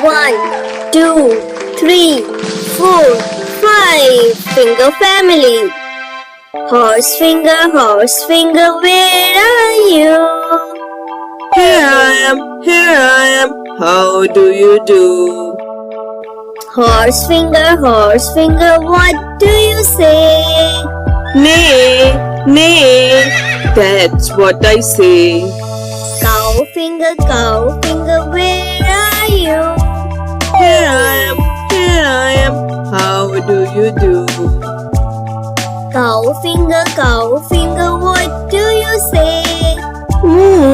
1, 2, 3, 4, 5. Finger family. Horse finger, where are you? Here I am, how do you do? Horse finger, what do you say? Neigh, that's what I say. Cow finger, where are you? Here I am, how do you do? Cow finger, what do you say? Moo,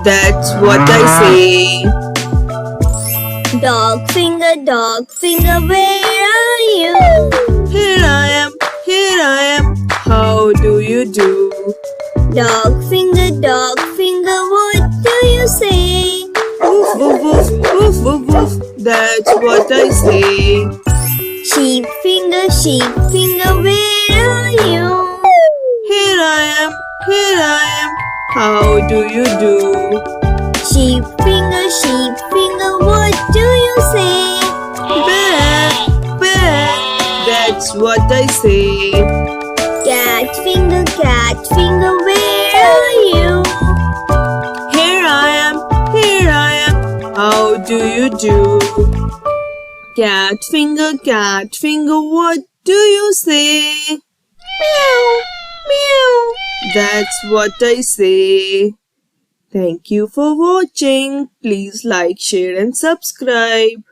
that's what I say. Dog finger, where are you? Here I am, how do you do? Dog finger, what do you say? Woof, woof, woof, woof, woof, woof, that's what I say. Sheep finger, where are you? Here I am, how do you do? Sheep finger, what do you say? Bear, that's what I say. Cat finger, where are you? Here I am, how do you do? Cat finger, what do you say? Meow, meow, that's what I say. Thank you for watching. Please like, share and subscribe.